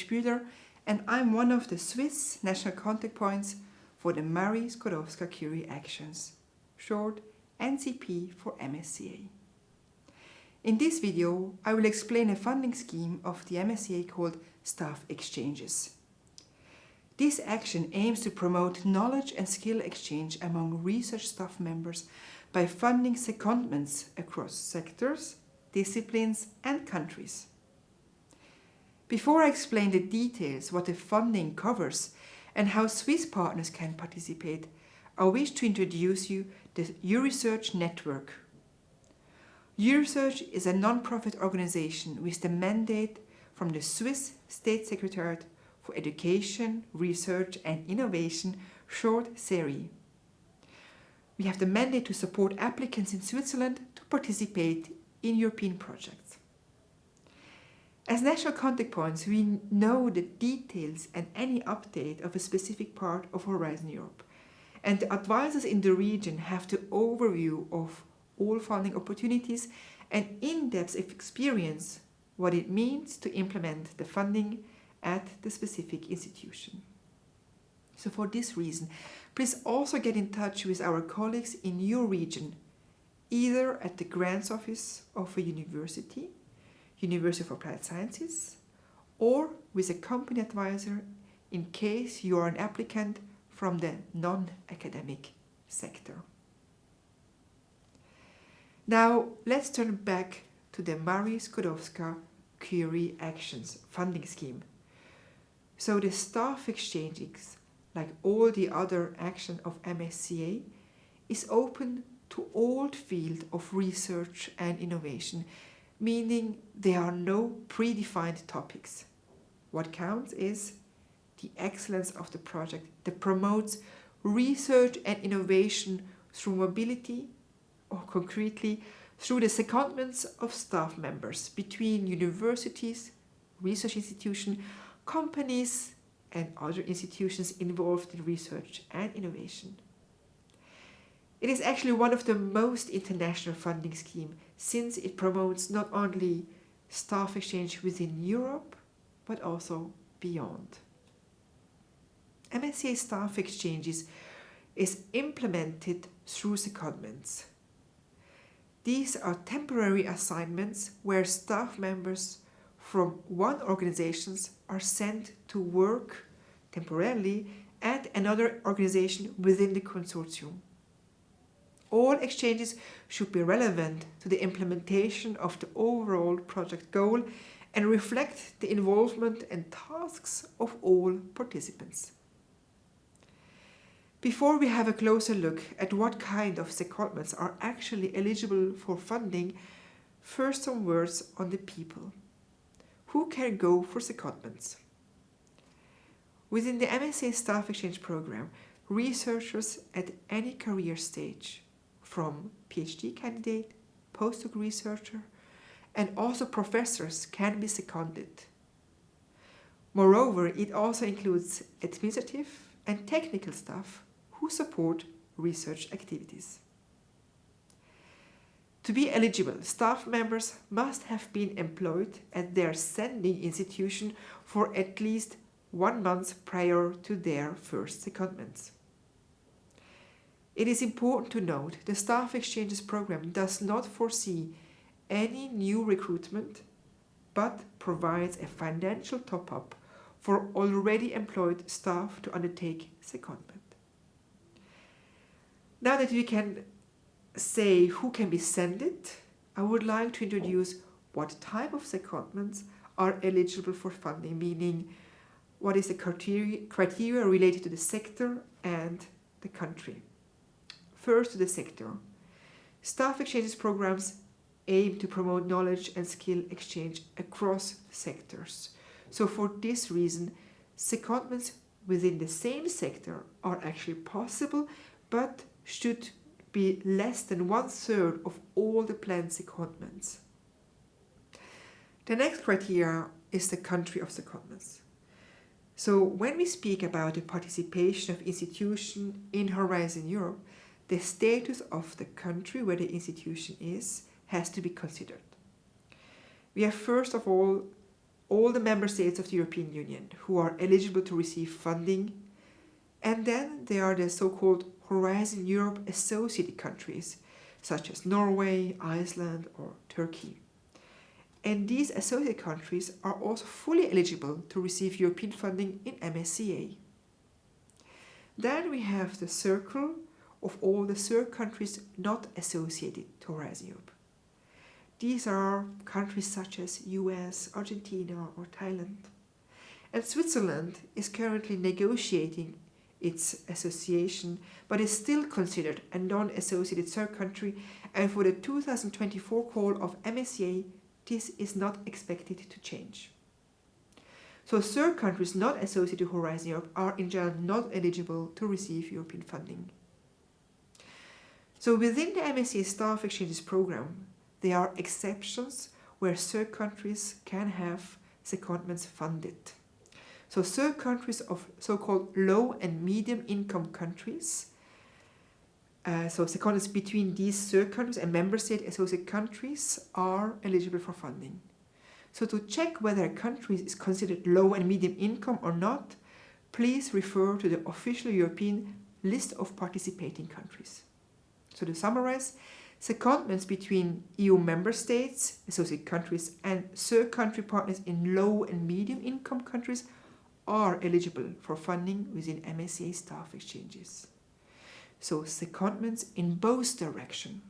Spüler, and I'm one of the Swiss national contact points for the Skłodowska-Curie Actions, short NCP for MSCA. In this video, I will explain a funding scheme of the MSCA called Staff Exchanges. This action aims to promote knowledge and skill exchange among research staff members by funding secondments across sectors, disciplines and countries. Before I explain the details, what the funding covers and how Swiss partners can participate, I wish to introduce you the Euresearch Network. Euresearch is a non-profit organization with the mandate from the Swiss State Secretariat for Education, Research and Innovation, short SERI. We have the mandate to support applicants in Switzerland to participate in European projects. As national contact points, we know the details and any update of a specific part of Horizon Europe, and the advisors in the region have the overview of all funding opportunities and in-depth experience what it means to implement the funding at the specific institution. So for this reason, please also get in touch with our colleagues in your region, either at the grants office of a University of Applied Sciences, or with a company advisor in case you are an applicant from the non-academic sector. Now let's turn back to the Skłodowska-Curie Actions funding scheme. So the staff exchanges, like all the other action of MSCA, is open to all field of research and innovation, meaning there are no predefined topics. What counts is the excellence of the project that promotes research and innovation through mobility, or concretely through the secondments of staff members between universities, research institutions, companies and other institutions involved in research and innovation. It is actually one of the most international funding schemes since it promotes not only staff exchange within Europe, but also beyond. MSCA Staff Exchanges is implemented through secondments. These are temporary assignments where staff members from one organization are sent to work temporarily at another organization within the consortium. All exchanges should be relevant to the implementation of the overall project goal and reflect the involvement and tasks of all participants. Before we have a closer look at what kind of secondments are actually eligible for funding, first some words on the people. Who can go for secondments? Within the MSCA Staff Exchange Program, researchers at any career stage, from PhD candidate, postdoc researcher, and also professors can be seconded. Moreover, it also includes administrative and technical staff who support research activities. To be eligible, staff members must have been employed at their sending institution for at least 1 month prior to their first secondments. It is important to note the Staff Exchanges program does not foresee any new recruitment, but provides a financial top-up for already employed staff to undertake secondment. Now that we can say who can be sended, I would like to introduce what type of secondments are eligible for funding, meaning what is the criteria related to the sector and the country. First, to the sector. Staff exchanges programs aim to promote knowledge and skill exchange across sectors. So for this reason, secondments within the same sector are actually possible, but should be less than 1/3 of all the planned secondments. The next criteria is the country of secondments. So when we speak about the participation of institutions in Horizon Europe, the status of the country where the institution is has to be considered. We have first of all all the member states of the European Union who are eligible to receive funding. And then there are the so-called Horizon Europe associated countries, such as Norway, Iceland, or Turkey. And these associated countries are also fully eligible to receive European funding in MSCA. Then we have the circle of all the third countries not associated to Horizon Europe. These are countries such as US, Argentina, or Thailand. And Switzerland is currently negotiating its association, but is still considered a non-associated third country, and for the 2024 call of MSCA, this is not expected to change. So third countries not associated to Horizon Europe are in general not eligible to receive European funding. So within the MSCA Staff Exchanges program, there are exceptions where third countries can have secondments funded. So third countries of so-called low and medium income countries, so secondments between these third countries and member state associated countries are eligible for funding. So to check whether a country is considered low and medium income or not, please refer to the official European list of participating countries. So to summarize, secondments between EU member states, associated countries, and third country partners in low and medium income countries are eligible for funding within MSCA Staff Exchanges. So secondments in both directions.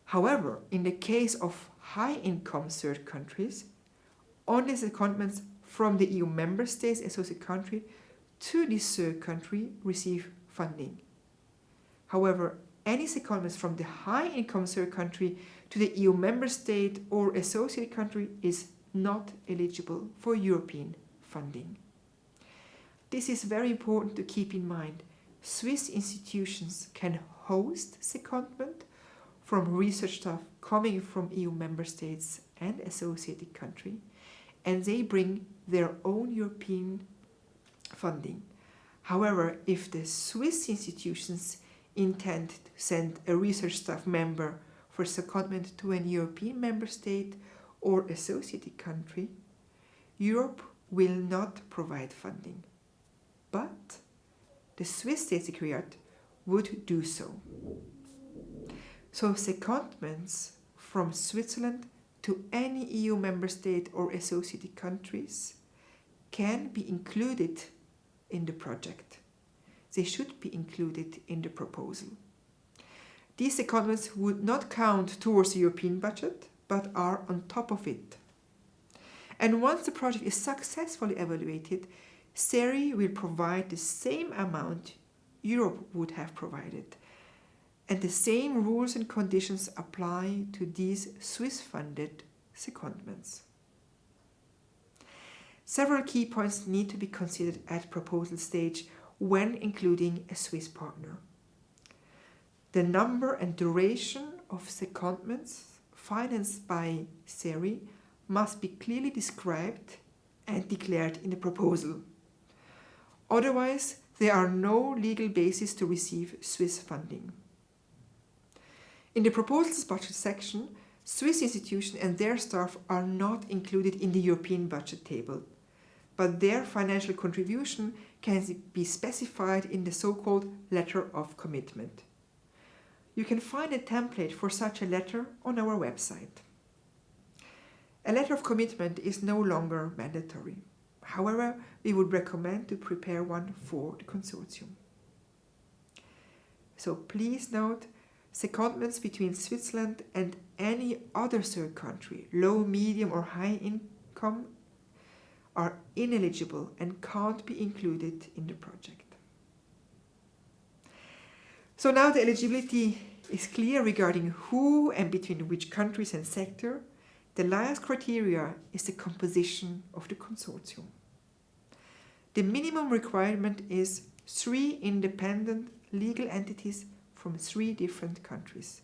However, in the case of high-income third countries, only secondments from the EU member states associated country to this third country receive funding. However, any secondments from the high-income third country to the EU member state or associated country is not eligible for European funding. This is very important to keep in mind. Swiss institutions can host secondment from research staff coming from EU member states and associated country, and they bring their own European funding. However, if the Swiss institutions intend to send a research staff member for secondment to an European member state or associated country, Europe will not provide funding, but the Swiss State Secretariat would do so. So secondments from Switzerland to any EU member state or associated countries can be included in the project. They should be included in the proposal. These secondments would not count towards the European budget, but are on top of it. And once the project is successfully evaluated, SERI will provide the same amount Europe would have provided, and the same rules and conditions apply to these Swiss-funded secondments. Several key points need to be considered at proposal stage when including a Swiss partner. The number and duration of secondments financed by SERI must be clearly described and declared in the proposal. Otherwise, there are no legal basis to receive Swiss funding. In the proposal's budget section, Swiss institutions and their staff are not included in the European budget table, but their financial contribution can be specified in the so-called letter of commitment. You can find a template for such a letter on our website. A letter of commitment is no longer mandatory. However, we would recommend to prepare one for the consortium. So please note, secondments between Switzerland and any other third country, low, medium or high income, are ineligible and can't be included in the project. So now the eligibility is clear regarding who and between which countries and sector. The last criteria is the composition of the consortium. The minimum requirement is 3 independent legal entities from 3 different countries.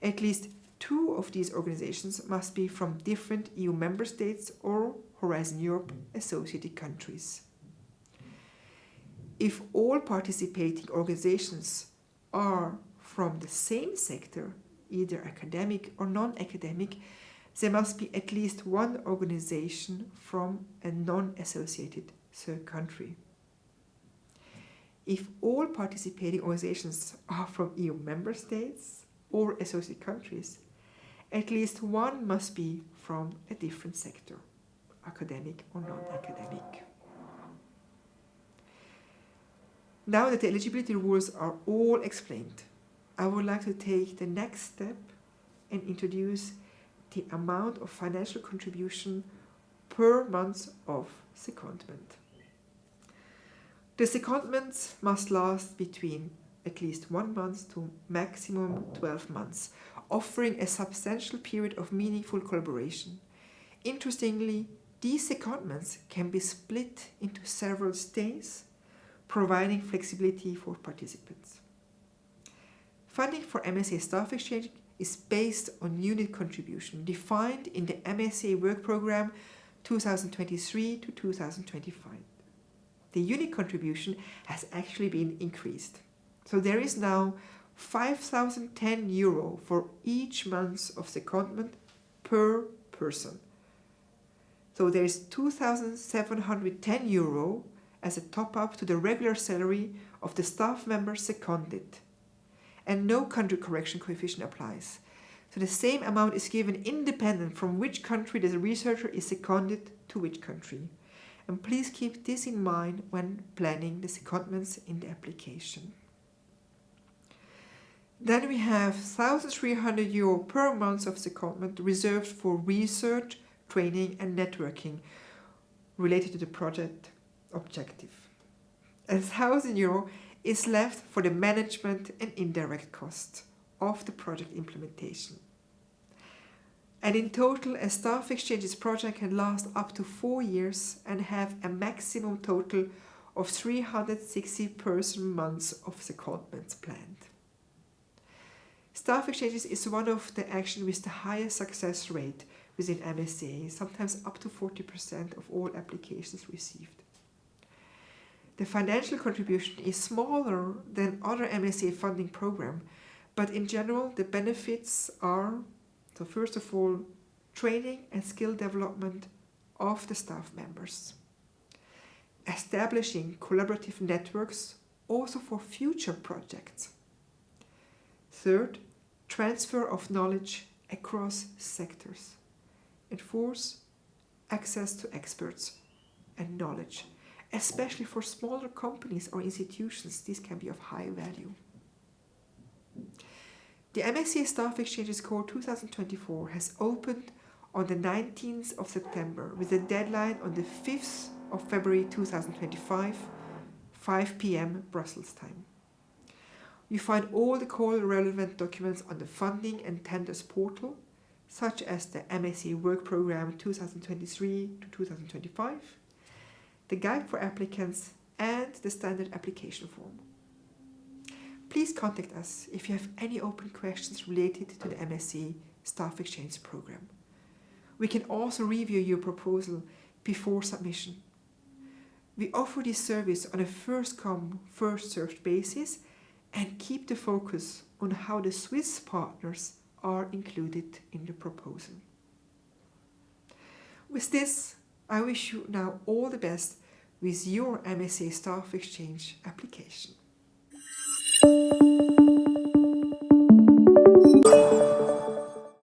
At least 2 of these organizations must be from different EU member states or Horizon Europe associated countries. If all participating organizations are from the same sector, either academic or non-academic, there must be at least one organization from a non-associated third country. If all participating organizations are from EU member states or associate countries, at least one must be from a different sector, academic or non-academic. Now that the eligibility rules are all explained, I would like to take the next step and introduce the amount of financial contribution per month of secondment. The secondments must last between at least 1 month to maximum 12 months, offering a substantial period of meaningful collaboration. Interestingly, these secondments can be split into several stays, providing flexibility for participants. Funding for MSCA Staff Exchange is based on unit contribution defined in the MSCA Work Programme 2023 to 2025. The unit contribution has actually been increased. So there is now €5,010 for each month of secondment per person. So there is €2,710 as a top-up to the regular salary of the staff member seconded. And no country correction coefficient applies. So the same amount is given independent from which country the researcher is seconded to which country. And please keep this in mind when planning the secondments in the application. Then we have €1,300 per month of secondment reserved for research, training and networking related to the project objective. €1,000 is left for the management and indirect costs of the project implementation. And in total, a staff exchanges project can last up to 4 years and have a maximum total of 360 person months of secondments planned. Staff exchanges is one of the actions with the highest success rate within MSCA, sometimes up to 40% of all applications received. The financial contribution is smaller than other MSCA funding programs, but in general the benefits are, so first of all, training and skill development of the staff members, establishing collaborative networks also for future projects. Third, transfer of knowledge across sectors. And fourth, access to experts and knowledge. Especially for smaller companies or institutions, this can be of high value. The MSCA Staff Exchanges Core 2024 has opened on the 19th of September with a deadline on the 5th of February 2025, 5 p.m. Brussels time. You find all the core relevant documents on the Funding and Tenders portal, such as the MSCA Work Programme 2023 to 2025, the guide for applicants, and the standard application form. Please contact us if you have any open questions related to the MSCA Staff Exchange Programme. We can also review your proposal before submission. We offer this service on a first-come, first-served basis and keep the focus on how the Swiss partners are included in the proposal. With this, I wish you now all the best with your MSCA Staff Exchange application.